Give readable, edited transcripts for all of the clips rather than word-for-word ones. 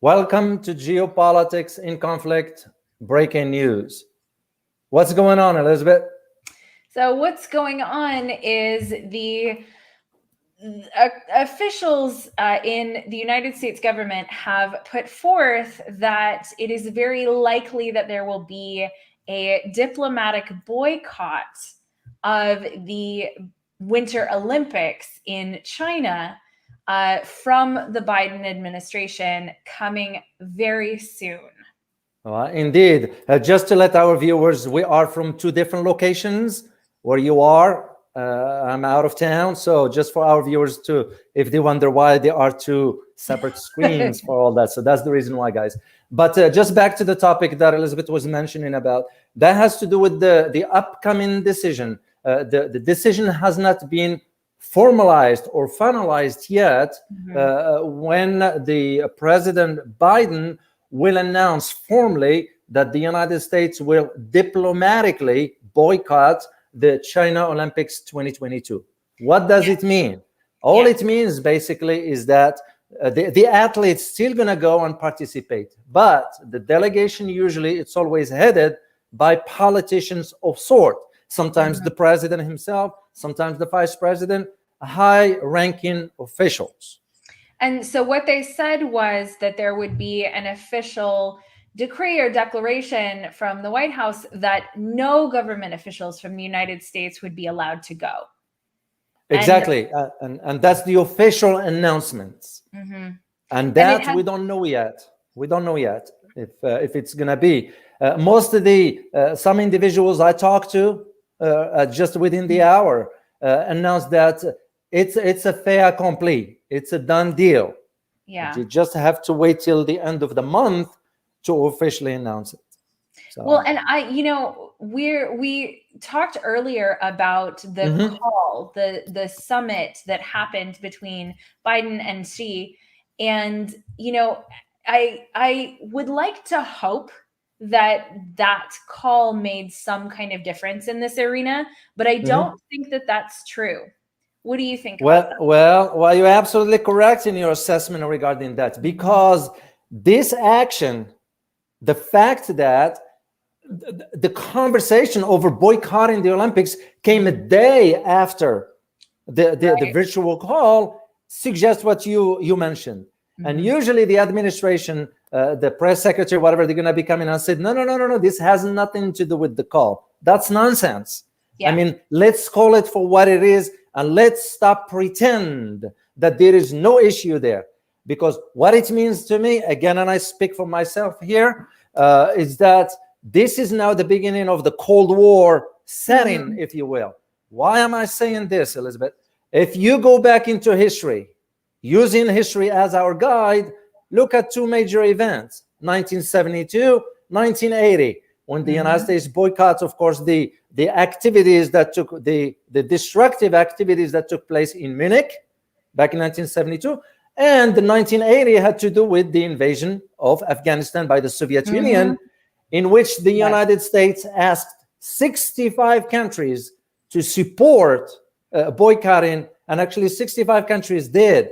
Welcome to Geopolitics in Conflict, breaking news. What's going on, Elizabeth? So what's going on is the officials in the United States government have put forth that it is very likely that there will be a diplomatic boycott of the Winter Olympics in China from the Biden administration coming very soon. Indeed. Just to let our viewers, we are from two different locations. Where you are, I'm out of town. So just for our viewers too, if they wonder why there are two separate screens for all that. So that's the reason why, guys. But just back to the topic that Elizabeth was mentioning about, that has to do with the upcoming decision. The decision has not been formalized or finalized yet. When the President Biden will announce formally that the United States will diplomatically boycott the China Olympics 2022. What does it mean? All it means basically is that the athletes still going to go and participate, but the delegation usually it's always headed by politicians of sort. Sometimes the president himself, sometimes the vice president, high-ranking officials. And so what they said was that there would be an official decree or declaration from the White House that no government officials from the United States would be allowed to go. Exactly. And that's the official announcements. And that we don't know yet. We don't know yet if it's going to be. Most of the, some individuals I talked to just within the hour announced that it's a fait accompli. It's a done deal. Yeah. You just have to wait till the end of the month to officially announce it. So. Well, and we talked earlier about the call, the summit that happened between Biden and Xi, and I would like to hope that call made some kind of difference in this arena, but I don't think that that's true. What do you think about that? Well, you're absolutely correct in your assessment regarding that, because this action, the fact that the conversation over boycotting the Olympics came a day after the virtual call suggests what you mentioned. And usually the administration, the press secretary, whatever, they're going to be coming and said, no, this has nothing to do with the call. That's nonsense. Yeah. I mean, let's call it for what it is, and let's stop pretend that there is no issue there. Because what it means to me, again, and I speak for myself here, is that this is now the beginning of the Cold War setting, if you will. Why am I saying this, Elizabeth? If you go back into history, using history as our guide, look at two major events, 1972, 1980, when the United States boycotts, of course, the activities that took, the destructive activities that took place in Munich back in 1972, and the 1980 had to do with the invasion of Afghanistan by the Soviet Union, in which the United States asked 65 countries to support boycotting, and actually 65 countries did.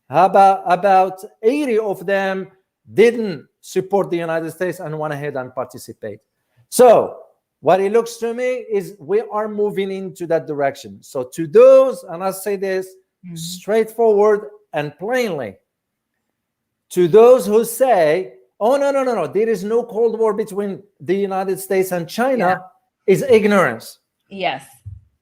About 80 of them didn't support the United States and went ahead and participate. So what it looks to me is we are moving into that direction. So to those, and I'll say this straightforward and plainly, to those who say, oh, no, there is no Cold War between the United States and China, is ignorance. Yes.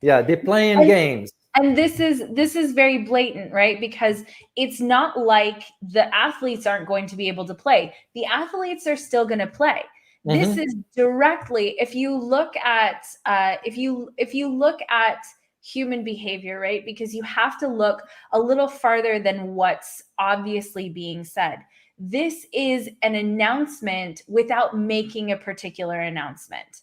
Yeah, they're playing games. And this is very blatant, right? Because it's not like the athletes aren't going to be able to play. The athletes are still going to play. This is directly, if you look at human behavior, right? Because you have to look a little farther than what's obviously being said. This is an announcement without making a particular announcement.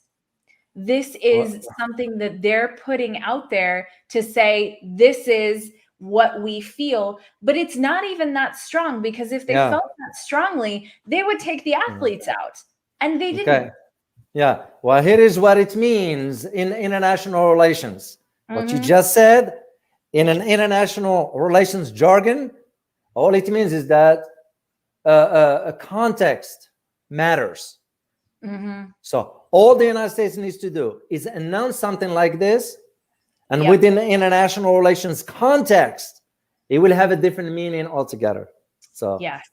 This is something that they're putting out there to say, this is what we feel, but it's not even that strong, because if they felt that strongly, they would take the athletes out, and they didn't. Okay. Yeah. Well, here is what it means in international relations. What you just said, in an international relations jargon, all it means is that context matters. Mm-hmm. So all the United States needs to do is announce something like this, and Yep. within the international relations context, it will have a different meaning altogether. So, Yes.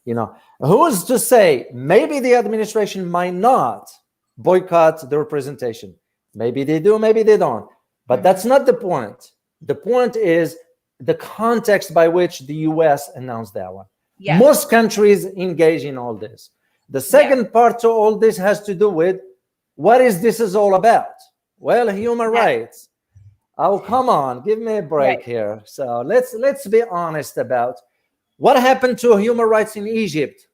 who's to say maybe the administration might not boycott the representation? Maybe they do, maybe they don't. But that's not the point. The point is the context by which the US announced that one. Yes. Most countries engage in all this. The second part to all this has to do with what this is all about. Well, human rights. Oh, come on, give me a break here. So let's be honest about what happened to human rights in Egypt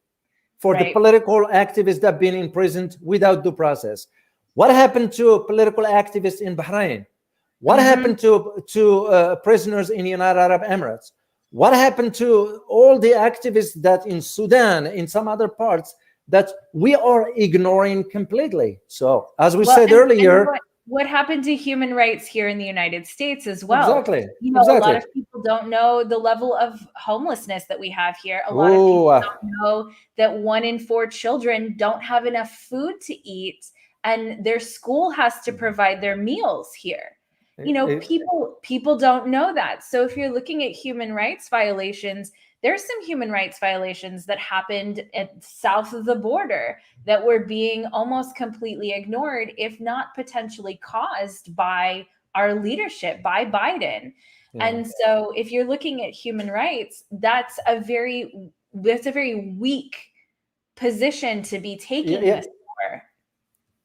for the political activists that have been imprisoned without due process. What happened to political activists in Bahrain? What happened to prisoners in the United Arab Emirates? What happened to all the activists that in Sudan, in some other parts, that we are ignoring completely? So, as we said earlier, what happened to human rights here in the United States as well? Exactly. A lot of people don't know the level of homelessness that we have here. A lot of people don't know that 1 in 4 children don't have enough food to eat, and their school has to provide their meals here. People don't know that. So if you're looking at human rights violations, there's some human rights violations that happened south of the border that were being almost completely ignored, if not potentially caused by our leadership, by Biden. Yeah. And so if you're looking at human rights, that's a very weak position to be taking this for.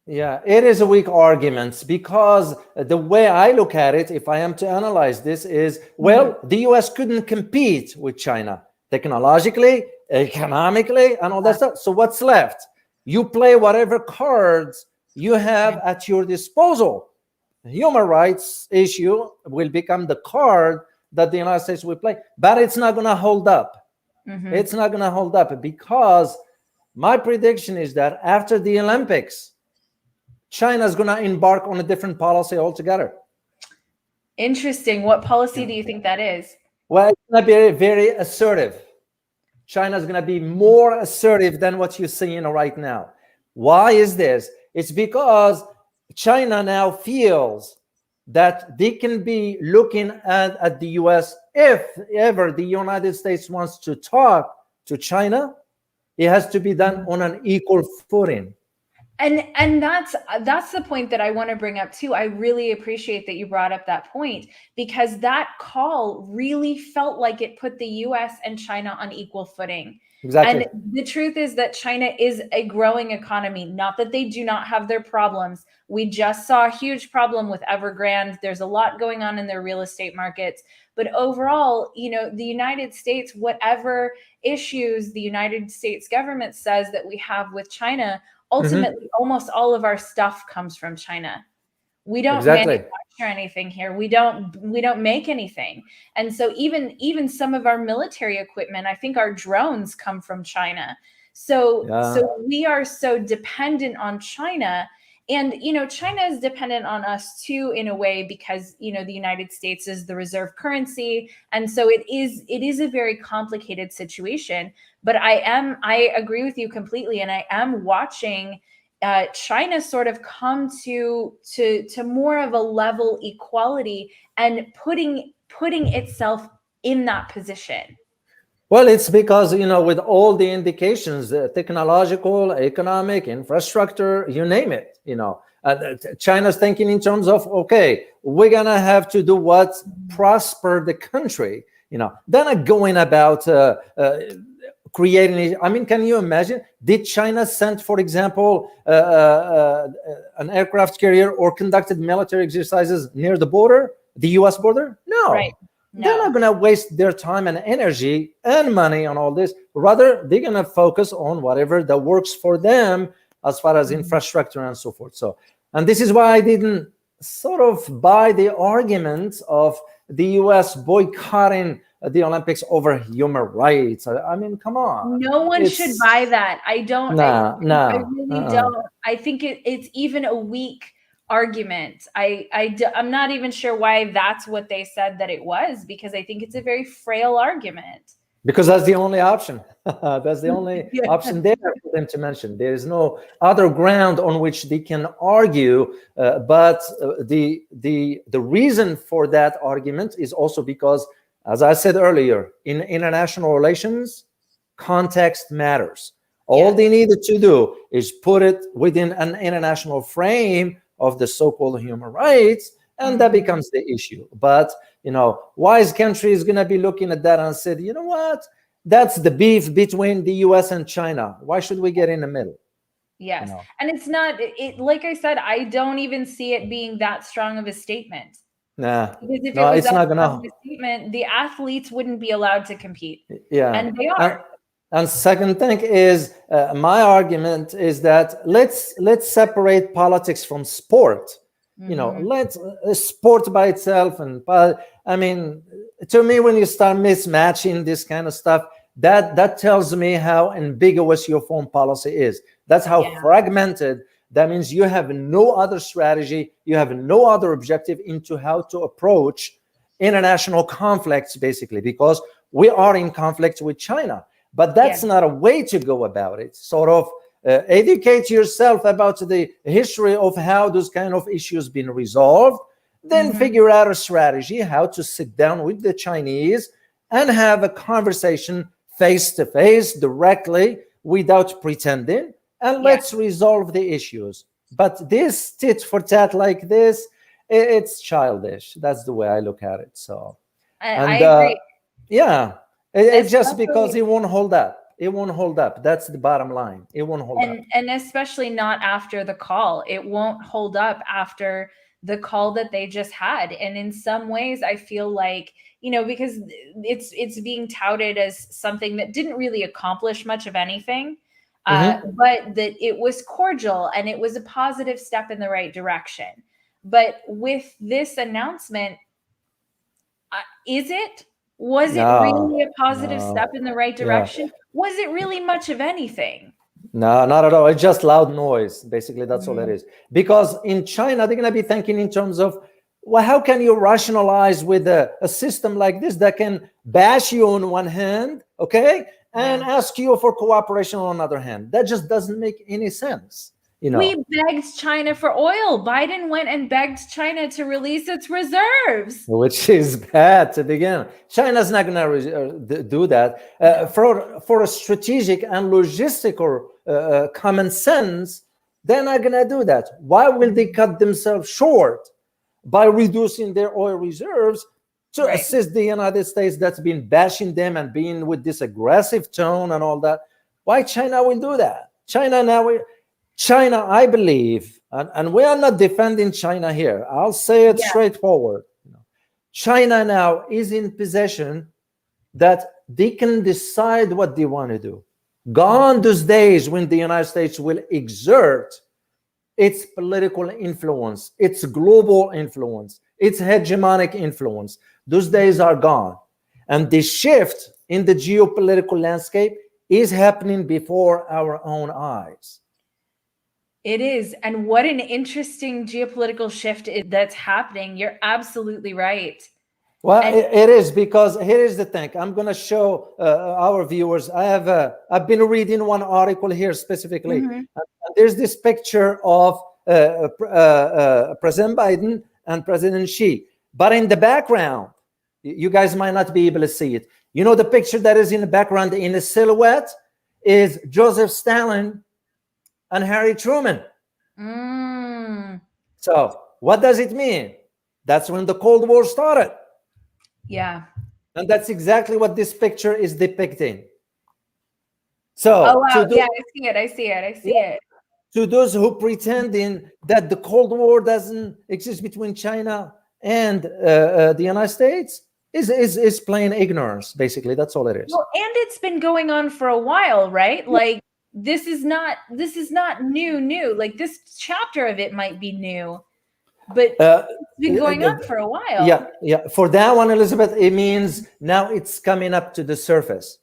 Yeah, it is a weak argument, because the way I look at it, if I am to analyze this, is, well, the US couldn't compete with China technologically, economically, and all that stuff. So what's left? You play whatever cards you have at your disposal. The human rights issue will become the card that the United States will play, but it's not going to hold up. It's not going to hold up, because my prediction is that after the Olympics, China's going to embark on a different policy altogether. Interesting. What policy do you think that is? Well, it's going to be very assertive. China's going to be more assertive than what you're seeing right now. Why is this? It's because China now feels that they can be looking at the US. If ever the United States wants to talk to China, it has to be done on an equal footing. And that's the point that I want to bring up too. I really appreciate that you brought up that point, because that call really felt like it put the US and China on equal footing. Exactly. And the truth is that China is a growing economy, not that they do not have their problems. We just saw a huge problem with Evergrande. There's a lot going on in their real estate markets. But overall, the United States, whatever issues the United States government says that we have with China, ultimately, almost all of our stuff comes from China. We don't manufacture anything here. We don't make anything. And so even some of our military equipment, I think our drones come from China. So we are so dependent on China. And, China is dependent on us too, in a way, because, the United States is the reserve currency. And so it is a very complicated situation. But I agree with you completely. And I am watching China sort of come to more of a level equality and putting itself in that position. Well, it's because, with all the indications, technological, economic, infrastructure, you name it, China's thinking in terms of, okay, we're going to have to do what prosper the country, They're not going about creating, can you imagine? Did China send, for example, an aircraft carrier or conducted military exercises near the border, the US border? No. Right. No. They're not going to waste their time and energy and money on all this. Rather, they're going to focus on whatever that works for them as far as infrastructure and so forth. So, and this is why I didn't sort of buy the argument of the US boycotting the Olympics over human rights. Come on. No one should buy that. I don't. I really don't. I think it's even a weak argument. I'm not even sure why that's what they said that it was, because I think it's a very frail argument. Because that's the only option. That's the only Yeah. option there for them to mention. There is no other ground on which they can argue. But the reason for that argument is also because, as I said earlier, in international relations, context matters. All they needed to do is put it within an international frame of the so-called human rights, and that becomes the issue. But wise country is going to be looking at that and said, you know what? That's the beef between the US and China. Why should we get in the middle? Yes. And it's not, like I said, I don't even see it being that strong of a statement. Nah. Because if No, it was it's that not strong gonna. of a statement, the athletes wouldn't be allowed to compete. Yeah. And they are. And second thing is, my argument is that let's separate politics from sport. Let's sport by itself. And I mean, to me, when you start mismatching this kind of stuff, that tells me how ambiguous your foreign policy is. That's how fragmented. That means you have no other strategy, you have no other objective into how to approach international conflicts, basically, because we are in conflict with China. But that's not a way to go about it. Sort of educate yourself about the history of how those kind of issues been resolved, then figure out a strategy how to sit down with the Chinese and have a conversation face to face, directly, without pretending, and let's resolve the issues. But this tit for tat like this, it's childish. That's the way I look at it. So, I agree. Yeah, it's just because it won't hold up. It won't hold up. That's the bottom line. It won't hold up. And especially not after the call. It won't hold up after the call that they just had. And in some ways, I feel like, because it's being touted as something that didn't really accomplish much of anything, but that it was cordial and it was a positive step in the right direction. But with this announcement, was it really a positive step in the right direction? Was it really much of anything? No, not at all. It's just loud noise. Basically, that's all it is. Because in China, they're going to be thinking in terms of, well, how can you rationalize with a system like this that can bash you on one hand, okay, and ask you for cooperation on another hand? That just doesn't make any sense. We begged China for oil. Biden went and begged China to release its reserves, which is bad to begin. China's not going to do that. For a strategic and logistical common sense, they're not going to do that. Why will they cut themselves short by reducing their oil reserves to assist the United States that's been bashing them and being with this aggressive tone and all that? Why China will do that? China, I believe, and we are not defending China here. I'll say it straightforward. China now is in possession that they can decide what they want to do. Gone those days when the United States will exert its political influence, its global influence, its hegemonic influence. Those days are gone. And the shift in the geopolitical landscape is happening before our own eyes. It is. And what an interesting geopolitical shift that's happening. You're absolutely right. Well, it is, because here is the thing. I'm going to show our viewers. I've been reading one article here specifically. There's this picture of President Biden and President Xi. But in the background, you guys might not be able to see it. The picture that is in the background in the silhouette is Joseph Stalin and Harry Truman. So what does it mean? That's when the Cold War started. Yeah. And that's exactly what this picture is depicting. So, oh, wow. Yeah, I see it. To those who pretending that the Cold War doesn't exist between China and the United States is plain ignorance, basically. That's all it is. Well, and it's been going on for a while, right? Like, this is not new. Like, this chapter of it might be new, but it's been going on for a while. Yeah. For that one, Elizabeth, it means now it's coming up to the surface.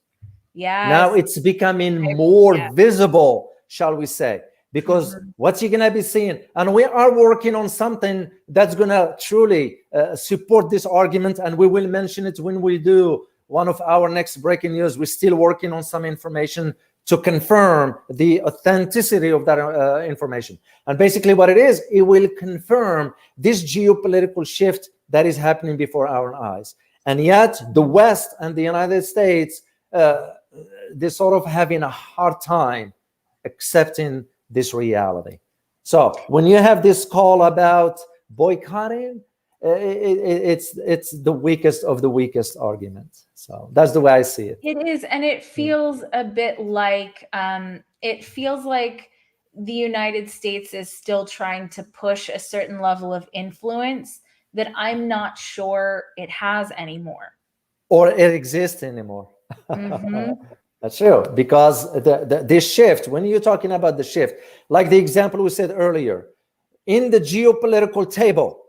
Yeah. Now it's becoming more visible, shall we say, because what you're going to be seeing, and we are working on something that's going to truly support this argument, and we will mention it when we do one of our next breaking news. We're still working on some information to confirm the authenticity of that information. And basically what it is, it will confirm this geopolitical shift that is happening before our eyes. And yet the West and the United States, they're sort of having a hard time accepting this reality. So when you have this call about boycotting, it's the weakest of the weakest arguments. So that's the way I see it. It is, and it feels a bit like the United States is still trying to push a certain level of influence that I'm not sure it has anymore, or it exists anymore. That's true, because this shift, when you're talking about the shift, like the example we said earlier, in the geopolitical table,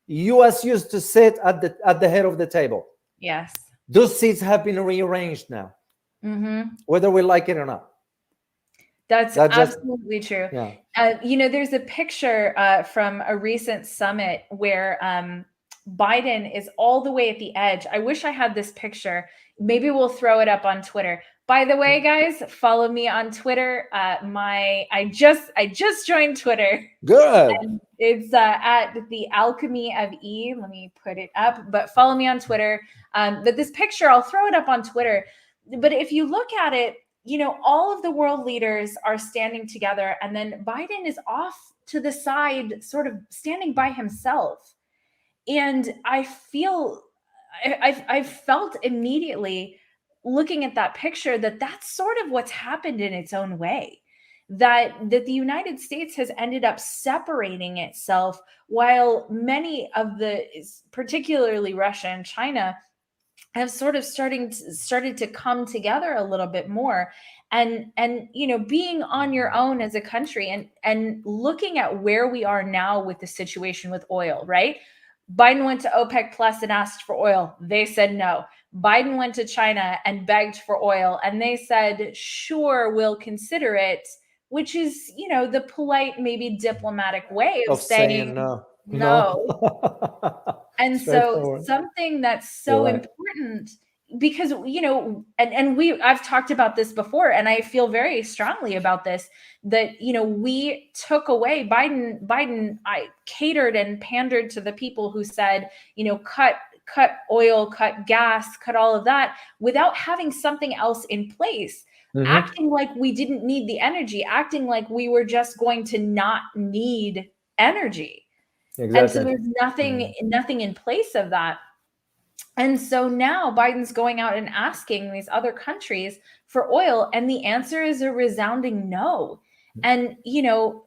US used to sit at the head of the table. Yes. Those seats have been rearranged now, whether we like it or not. That's absolutely true. Yeah. There's a picture from a recent summit where Biden is all the way at the edge. I wish I had this picture. Maybe we'll throw it up on Twitter. By the way, guys, follow me on Twitter. I just joined Twitter. Good. And it's at the Alchemy of E. Let me put it up. But follow me on Twitter. But this picture, I'll throw it up on Twitter. But if you look at it, all of the world leaders are standing together, and then Biden is off to the side, sort of standing by himself. And I felt immediately looking at that picture that that's sort of what's happened in its own way, that the United States has ended up separating itself, while many of particularly Russia and China, have sort of started to come together a little bit more, and being on your own as a country, and looking at where we are now with the situation with oil, right? Biden went to OPEC Plus and asked for oil. They said no. Biden went to China and begged for oil, and they said, sure, we'll consider it, which is, the polite, maybe diplomatic way of saying no. And so something that's so important, because, I've talked about this before, and I feel very strongly about this, that, we took away Biden, I catered and pandered to the people who said, cut oil, cut gas, cut all of that, without having something else in place, acting like we didn't need the energy, acting like we were just going to not need energy. Exactly. And so there's nothing in place of that. And so now Biden's going out and asking these other countries for oil, and the answer is a resounding no. And,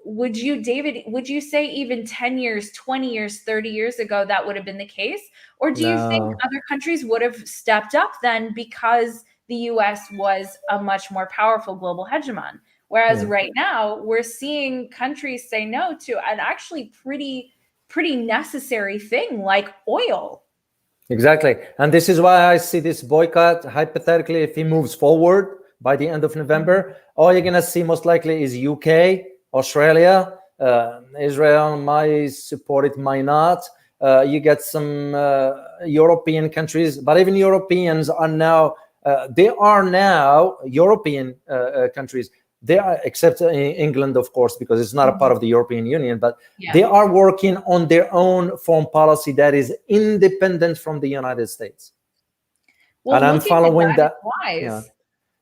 would you say even 10 years, 20 years, 30 years ago, that would have been the case? Or do you think other countries would have stepped up then, because the US was a much more powerful global hegemon? Whereas right now we're seeing countries say no to an actually pretty necessary thing like oil. Exactly. And this is why I see this boycott, hypothetically, if he moves forward by the end of November, all you're going to see most likely is UK, Australia, Israel might support it, might not. You get some European countries, but even Europeans are now, European countries, they are, except in England, of course, because it's not a part of the European Union, but they are working on their own foreign policy that is independent from the United States. Well, and I'm following that.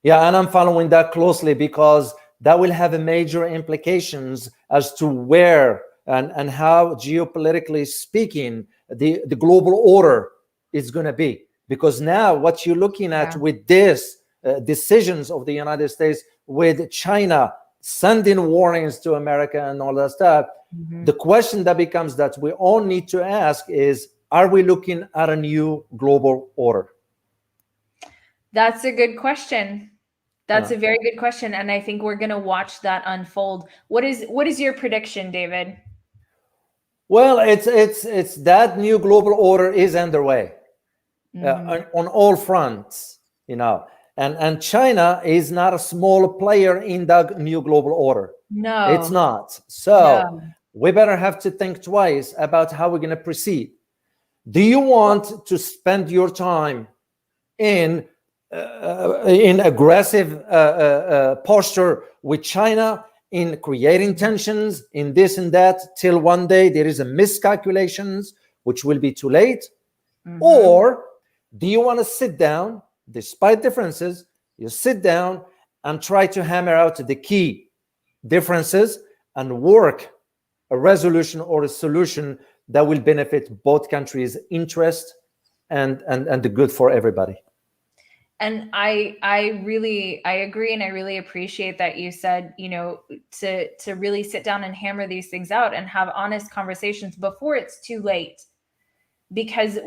And I'm following that closely, because that will have a major implications as to where and how, geopolitically speaking, the global order is going to be. Because now what you're looking at with this decisions of the United States, with China sending warnings to America and all that stuff, the question that becomes that we all need to ask is, are we looking at a new global order? That's a good question. That's a very good question. And I think we're going to watch that unfold. What is your prediction, David? Well, it's that new global order is underway on all fronts, and China is not a small player in that new global order. No, it's not. So we better have to think twice about how we're going to proceed. Do you want to spend your time in aggressive posture with China, in creating tensions, in this and that, till one day there is a miscalculations, which will be too late? Or do you want to sit down, despite differences, you sit down and try to hammer out the key differences and work a resolution or a solution that will benefit both countries' interest and the good for everybody? And I agree, and I really appreciate that you said, to really sit down and hammer these things out and have honest conversations before it's too late. Because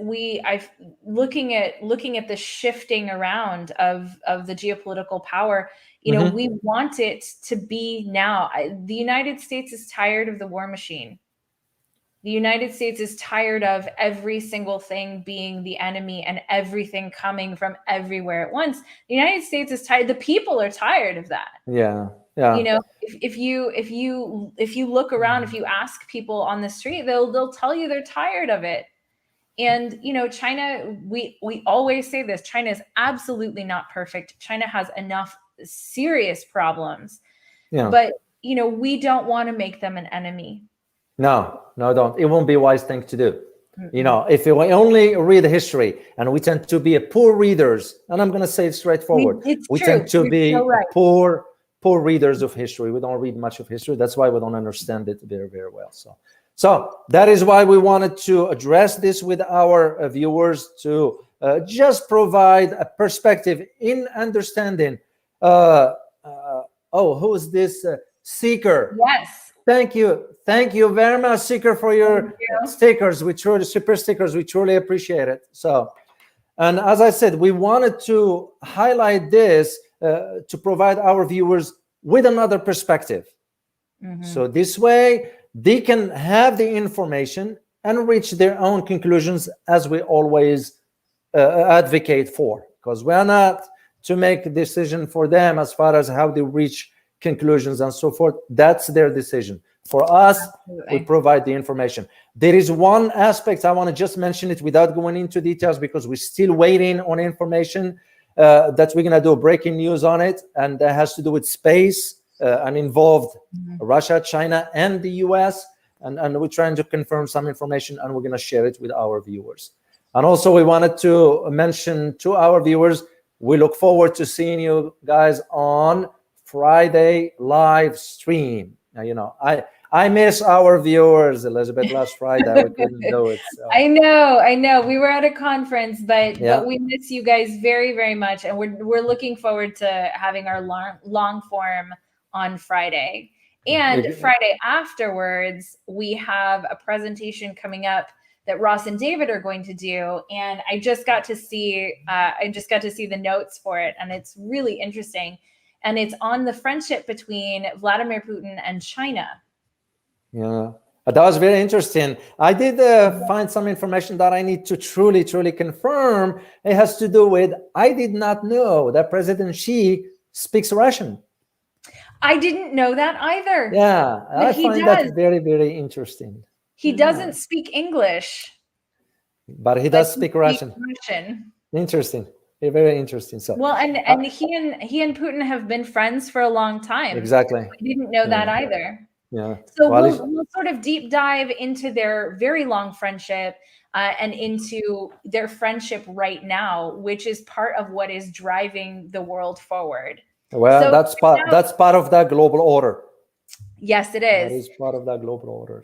looking at the shifting around of the geopolitical power, we want it to be now. The United States is tired of the war machine. The United States is tired of every single thing being the enemy and everything coming from everywhere at once. The United States is tired. The people are tired of that. Yeah. If you look around, if you ask people on the street, they'll tell you they're tired of it. And China, we always say this: China is absolutely not perfect. China has enough serious problems, but we don't want to make them an enemy. No, don't. It won't be a wise thing to do. If we only read history, and we tend to be poor readers, and I'm going to say it straightforward, we tend to be poor readers of history. We don't read much of history. That's why we don't understand it very, very well. So that is why we wanted to address this with our viewers, to just provide a perspective in understanding. Who is this Seeker? Yes. Thank you very much, Seeker, for your stickers. Super stickers. We truly appreciate it. So, and as I said, we wanted to highlight this to provide our viewers with another perspective. So this way they can have the information and reach their own conclusions, as we always advocate for, because we are not to make a decision for them as far as how they reach conclusions and so forth. That's their decision. For us, we provide the information. There is one aspect I want to just mention it without going into details, because we're still waiting on information that we're going to do breaking news on it, and that has to do with space and involved Russia, China, and the US. And we're trying to confirm some information, and we're going to share it with our viewers. And also, we wanted to mention to our viewers, we look forward to seeing you guys on Friday live stream. Now, I miss our viewers, Elizabeth. Last Friday we couldn't do it. So. I know. We were at a conference, but we miss you guys very, very much, and we're looking forward to having our long form on Friday. And Friday afterwards, we have a presentation coming up that Ross and David are going to do, and I just got to see the notes for it, and it's really interesting. And it's on the friendship between Vladimir Putin and China. Yeah, that was very interesting. I did find some information that I need to truly confirm. It has to do with, I did not know that President Xi speaks Russian. I didn't know that either. Yeah, I find that very, very interesting. He doesn't speak English, but he does speak Russian. Interesting. Very interesting. So well, and he and Putin have been friends for a long time. Exactly. I didn't know that either. Yeah. So we'll sort of deep dive into their very long friendship and into their friendship right now, which is part of what is driving the world forward. Well, so that's part of that global order. Yes, it is. That is part of that global order.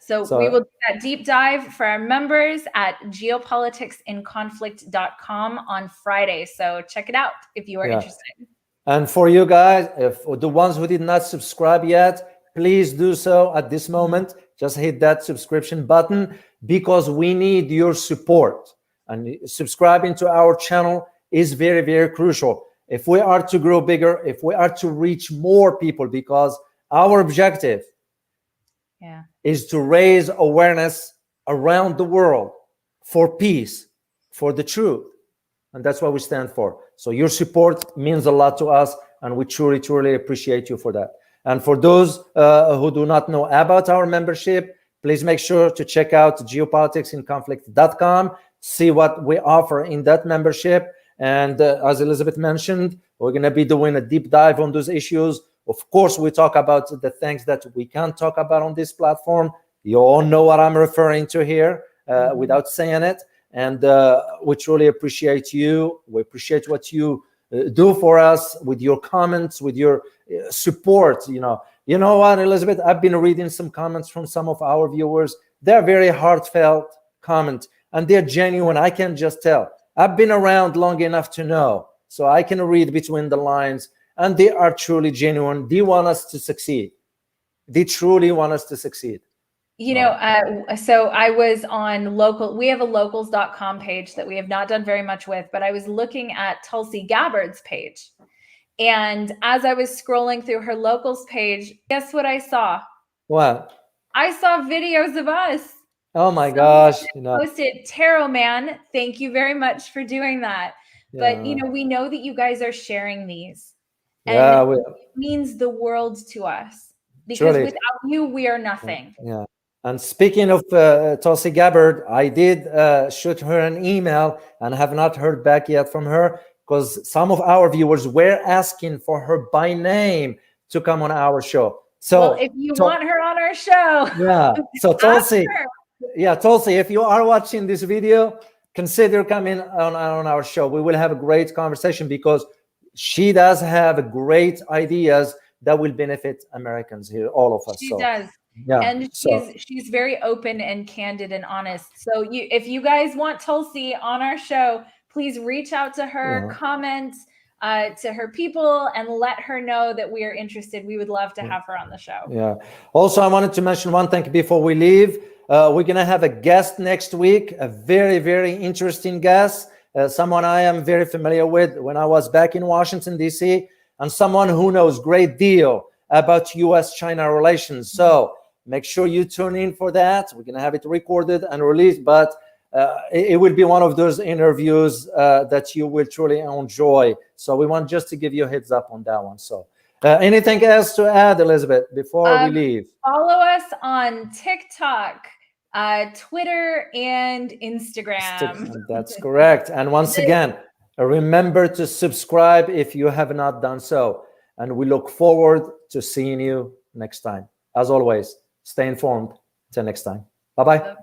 So we will do that deep dive for our members at geopoliticsinconflict.com on Friday. So check it out if you are interested. And for you guys, if the ones who did not subscribe yet, please do so at this moment. Just hit that subscription button, because we need your support. And subscribing to our channel is very, very crucial. If we are to grow bigger, if we are to reach more people, because our objective is to raise awareness around the world for peace, for the truth. And that's what we stand for. So your support means a lot to us, and we truly appreciate you for that. And for those who do not know about our membership, please make sure to check out geopoliticsinconflict.com, see what we offer in that membership. And as Elizabeth mentioned, we're going to be doing a deep dive on those issues. Of course, we talk about the things that we can't talk about on this platform. You all know what I'm referring to here without saying it. And we truly appreciate you. We appreciate what you do for us with your comments, with your support. You know what, Elizabeth? I've been reading some comments from some of our viewers. They're very heartfelt comments, and they're genuine. I can just tell. I've been around long enough to know, so I can read between the lines, and they are truly genuine. They want us to succeed. They truly want us to succeed. You know, so I was on we have a locals.com page that we have not done very much with, but I was looking at Tulsi Gabbard's page. And as I was scrolling through her locals page, guess what I saw? What? I saw videos of us. Oh my gosh. Posted Tarot Man. Thank you very much for doing that. Yeah. But, we know that you guys are sharing these. And it means the world to us. Because without you, we are nothing. Yeah. And speaking of Tulsi Gabbard, I did shoot her an email and have not heard back yet from her, because some of our viewers were asking for her by name to come on our show. So well, if you want her on our show, yeah. So Tulsi, Tulsi, if you are watching this video, consider coming on our show. We will have a great conversation, because she does have great ideas that will benefit Americans here, all of us. She does. Yeah. And she's very open and candid and honest. So if you guys want Tulsi on our show, please reach out to her, comment to her people, and let her know that we are interested. We would love to have her on the show. Yeah. Also, I wanted to mention one thing before we leave. We're going to have a guest next week, a very, very interesting guest, someone I am very familiar with when I was back in Washington, D.C., and someone who knows a great deal about U.S.-China relations. So make sure you tune in for that. We're going to have it recorded and released, but it will be one of those interviews that you will truly enjoy. So we want just to give you a heads up on that one. So anything else to add, Elizabeth, before we leave? Follow us on TikTok, Twitter, and Instagram. That's correct. And once again, remember to subscribe if you have not done so. And we look forward to seeing you next time. As always, stay informed. Till next time. Bye-bye.